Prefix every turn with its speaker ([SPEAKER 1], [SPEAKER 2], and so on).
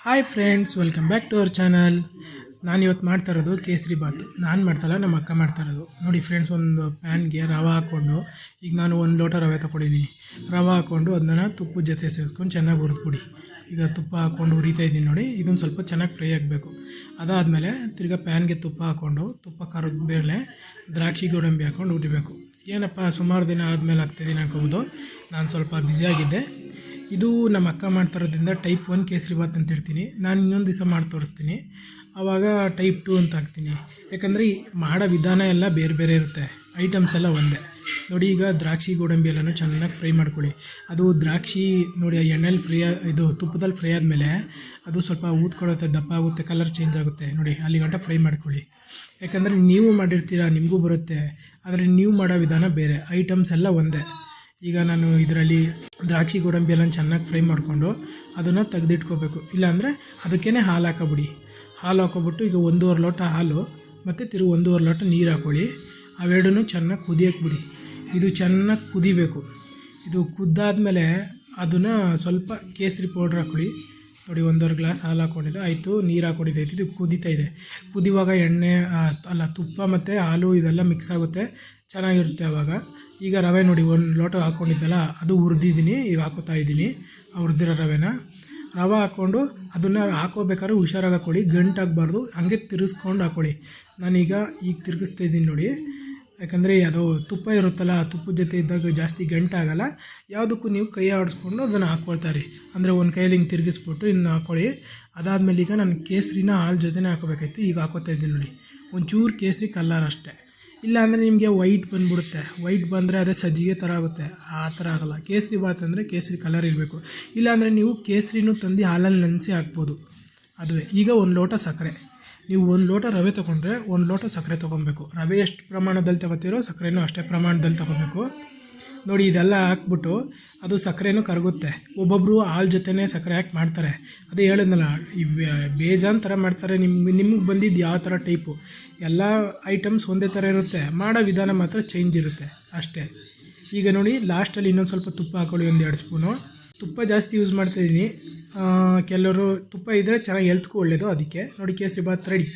[SPEAKER 1] Hi friends, welcome back to our channel. ನಾನು ಇವತ್ತು ಮಾಡ್ತಾ ಇರೋದು ಕೇಸರಿ ಬಾತ್. ನಾನು ಮಾಡ್ತಾಯಿಲ್ಲ, ನಮ್ಮ ಅಕ್ಕ ಮಾಡ್ತಾ ಇರೋದು. ನೋಡಿ ಫ್ರೆಂಡ್ಸ್, ಒಂದು ಪ್ಯಾನ್ಗೆ ರವೆ ಹಾಕ್ಕೊಂಡು, ಈಗ ನಾನು 1 ಲೋಟ ರವೆ ತೊಗೊಂಡಿದ್ದೀನಿ. ರವೆ ಹಾಕ್ಕೊಂಡು ಅದನ್ನ ತುಪ್ಪದ ಜೊತೆ ಸೇರಿಸ್ಕೊಂಡು ಚೆನ್ನಾಗಿ ಹುರಿದ್ಬಿಡಿ. ಈಗ ತುಪ್ಪ ಹಾಕ್ಕೊಂಡು ಹುರಿತಾ ಇದ್ದೀನಿ ನೋಡಿ. ಇದೊಂದು ಸ್ವಲ್ಪ ಚೆನ್ನಾಗಿ ಫ್ರೈ ಆಗಬೇಕು. ಅದಾದಮೇಲೆ ತಿರ್ಗಾ ಪ್ಯಾನ್ಗೆ ತುಪ್ಪ ಹಾಕ್ಕೊಂಡು, ತುಪ್ಪ ಕರಿದ ಮೇಲೆ ದ್ರಾಕ್ಷಿ ಗೋಡಂಬಿ ಹಾಕ್ಕೊಂಡು ಹುರಿಬೇಕು. ಏನಪ್ಪ ಸುಮಾರು ದಿನ ಆದಮೇಲೆ ಆಗ್ತಾಯಿದ್ದೀನಿ ಅನ್ಕೋಬೋದು. ನಾನು ಸ್ವಲ್ಪ ಬ್ಯುಸಿಯಾಗಿದ್ದೆ. ಇದು ನಮ್ಮ ಅಕ್ಕ ಮಾಡ್ತಾರೋದ್ರಿಂದ ಟೈಪ್ 1 ಕೇಸರಿ ಬಾತ್ ಅಂತ ಇರ್ತೀನಿ. ನಾನು ಇನ್ನೊಂದು ದಿವಸ ಮಾಡಿ ತೋರಿಸ್ತೀನಿ, ಆವಾಗ ಟೈಪ್ 2 ಅಂತ ಹಾಕ್ತೀನಿ. ಯಾಕಂದರೆ ಮಾಡೋ ವಿಧಾನ ಎಲ್ಲ ಬೇರೆ ಬೇರೆ ಇರುತ್ತೆ, ಐಟಮ್ಸ್ ಎಲ್ಲ ಒಂದೇ. ನೋಡಿ, ಈಗ ದ್ರಾಕ್ಷಿ ಗೋಡಂಬಿ ಎಲ್ಲನೂ ಚೆನ್ನಾಗಿ ಫ್ರೈ ಮಾಡ್ಕೊಳ್ಳಿ. ಅದು ದ್ರಾಕ್ಷಿ ನೋಡಿ ಎಣ್ಣೆಲಿ ಇದು ತುಪ್ಪದಲ್ಲಿ ಫ್ರೈ ಆದಮೇಲೆ ಅದು ಸ್ವಲ್ಪ ಊದ್ಕೊಳ್ಳುತ್ತೆ, ದಪ್ಪ ಆಗುತ್ತೆ, ಕಲರ್ ಚೇಂಜ್ ಆಗುತ್ತೆ. ನೋಡಿ ಅಲ್ಲಿ ಗಂಟ ಫ್ರೈ ಮಾಡ್ಕೊಳ್ಳಿ. ಯಾಕಂದರೆ ನೀವು ಮಾಡಿರ್ತೀರ, ನಿಮಗೂ ಬರುತ್ತೆ, ಆದರೆ ನೀವು ಮಾಡೋ ವಿಧಾನ ಬೇರೆ, ಐಟಮ್ಸ್ ಎಲ್ಲ ಒಂದೇ. ಈಗ ನಾನು ಇದರಲ್ಲಿ ದ್ರಾಕ್ಷಿ ಗೋಡಂಬಿ ಎಲ್ಲ ಚೆನ್ನಾಗಿ ಫ್ರೈ ಮಾಡಿಕೊಂಡು ಅದನ್ನು ತೆಗೆದಿಟ್ಕೋಬೇಕು. ಇಲ್ಲಾಂದರೆ ಅದಕ್ಕೇ ಹಾಲು ಹಾಕೋಬಿಡಿ. ಹಾಲು ಹಾಕೋಬಿಟ್ಟು ಈಗ 1.5 ಲೋಟ ಹಾಲು ಮತ್ತು 1.5 ಲೋಟ ನೀರು ಹಾಕ್ಕೊಳ್ಳಿ. ಅವೆರಡನ್ನೂ ಚೆನ್ನಾಗಿ ಕುದಿಯೋಕ್ಕೆ ಬಿಡಿ. ಇದು ಚೆನ್ನಾಗಿ ಕುದಿಬೇಕು. ಇದು ಕುದ್ದಾದಮೇಲೆ ಅದನ್ನು ಸ್ವಲ್ಪ ಕೇಸರಿ ಪೌಡ್ರ್ ಹಾಕ್ಕೊಳ್ಳಿ. ನೋಡಿ, 1.5 ಗ್ಲಾಸ್ ಹಾಲು ಹಾಕ್ಕೊಂಡಿದ್ದೆ, ಆಯಿತು. ನೀರು ಹಾಕ್ಕೊಂಡಿದ್ದೈತೆ, ಇದು ಕುದೀತಾ ಇದೆ. ಕುದಿಯುವಾಗ ತುಪ್ಪ ಮತ್ತು ಹಾಲು ಇದೆಲ್ಲ ಮಿಕ್ಸ್ ಆಗುತ್ತೆ, ಚೆನ್ನಾಗಿರುತ್ತೆ ಆವಾಗ. ಈಗ ರವೆ ನೋಡಿ 1 ಲೋಟ ಹಾಕ್ಕೊಂಡಿದ್ದಲ್ಲ, ಅದು ಹುರಿದಿದ್ದೀನಿ, ಈಗ ಹಾಕೋತಾ ಇದ್ದೀನಿ ಹುರಿದಿರೋ ರವೆ ಹಾಕ್ಕೊಂಡು ಅದನ್ನು ಹಾಕೋಬೇಕಾದ್ರೆ ಹುಷಾರಾಗಿ ಹಾಕ್ಕೊಳ್ಳಿ, ಗಂಟಾಗಬಾರ್ದು. ಹಂಗೆ ತಿರ್ಗಿಸ್ಕೊಂಡು ಹಾಕ್ಕೊಳ್ಳಿ. ನಾನೀಗ ತಿರುಗಿಸ್ತಾ ಇದ್ದೀನಿ ನೋಡಿ. ಯಾಕಂದರೆ ಅದು ತುಪ್ಪ ಇರುತ್ತಲ್ಲ, ತುಪ್ಪದ ಜೊತೆ ಇದ್ದಾಗ ಜಾಸ್ತಿ ಗಂಟಾಗಲ್ಲ. ಯಾವುದಕ್ಕೂ ನೀವು ಕೈ ಆಡಿಸ್ಕೊಂಡು ಅದನ್ನು ಹಾಕ್ಕೊಳ್ತಾರೆ. ಅಂದರೆ ಒಂದು ಕೈಯಲ್ಲಿ ಹಿಂಗೆ ತಿರುಗಿಸ್ಬಿಟ್ಟು ಇನ್ನು ಹಾಕ್ಕೊಳ್ಳಿ. ಅದಾದಮೇಲೆ ಈಗ ನಾನು ಕೇಸರಿನ ಹಾಲು ಜೊತೆನೇ ಹಾಕೋಬೇಕಾಯ್ತು. ಈಗ ಹಾಕೋತಾ ಇದ್ದೀನಿ ನೋಡಿ, ಒಂಚೂರು ಕೇಸರಿ ಕಲರ್ ಅಷ್ಟೇ. ಇಲ್ಲ ಅಂದರೆ ನಿಮಗೆ ವೈಟ್ ಬಂದುಬಿಡುತ್ತೆ. ವೈಟ್ ಬಂದರೆ ಅದೇ ಸಜ್ಜಿಗೆ ಥರ ಆಗುತ್ತೆ, ಆ ಥರ ಆಗೋಲ್ಲ. ಕೇಸರಿ ಬಾತ್ ಅಂದರೆ ಕೇಸರಿ ಕಲರ್ ಇರಬೇಕು. ಇಲ್ಲಾಂದರೆ ನೀವು ಕೇಸರಿನೂ ತಂದು ಹಾಲಲ್ಲಿ ನೆನೆಸಿ ಹಾಕ್ಬೋದು, ಅದುವೇ. ಈಗ 1 ಲೋಟ ಸಕ್ಕರೆ, ನೀವು 1 ಲೋಟ ರವೆ ತೊಗೊಂಡ್ರೆ 1 ಲೋಟ ಸಕ್ಕರೆ ತೊಗೊಬೇಕು. ರವೆ ಎಷ್ಟು ಪ್ರಮಾಣದಲ್ಲಿ ತೊಗೋತೀರೋ ಸಕ್ಕರೆನೂ ಅಷ್ಟೇ ಪ್ರಮಾಣದಲ್ಲಿ ತೊಗೋಬೇಕು. ನೋಡಿ, ಇದೆಲ್ಲ ಹಾಕ್ಬಿಟ್ಟು ಅದು ಸಕ್ಕರೆನೂ ಕರಗುತ್ತೆ. ಒಬ್ಬೊಬ್ಬರು ಹಾಲು ಜೊತೆನೇ ಸಕ್ಕರೆ ಹಾಕಿ ಮಾಡ್ತಾರೆ. ಅದೇ ಹೇಳಿದ್ನಲ್ಲ, ಈ ಬೇಜಾನ್ ಥರ ಮಾಡ್ತಾರೆ. ನಿಮ್ಗೆ ಬಂದಿದ್ದು ಯಾವ ಥರ ಟೈಪು, ಎಲ್ಲ ಐಟಮ್ಸ್ ಒಂದೇ ಥರ ಇರುತ್ತೆ, ಮಾಡೋ ವಿಧಾನ ಮಾತ್ರ ಚೇಂಜ್ ಇರುತ್ತೆ ಅಷ್ಟೇ. ಈಗ ನೋಡಿ, ಲಾಸ್ಟಲ್ಲಿ ಇನ್ನೊಂದು ಸ್ವಲ್ಪ ತುಪ್ಪ ಹಾಕ್ಕೊಳ್ಳಿ, 1-2 ಸ್ಪೂನು. ತುಪ್ಪ ಜಾಸ್ತಿ ಯೂಸ್ ಮಾಡ್ತಾಯಿದ್ದೀನಿ. ಕೆಲವರು ತುಪ್ಪ ಇದ್ದರೆ ಚೆನ್ನಾಗಿ ಹೆಲ್ತ್ಗೂ ಒಳ್ಳೆಯದು. ಅದಕ್ಕೆ ನೋಡಿ, ಕೇಸರಿ ಬಾತ್ ರೆಡಿ.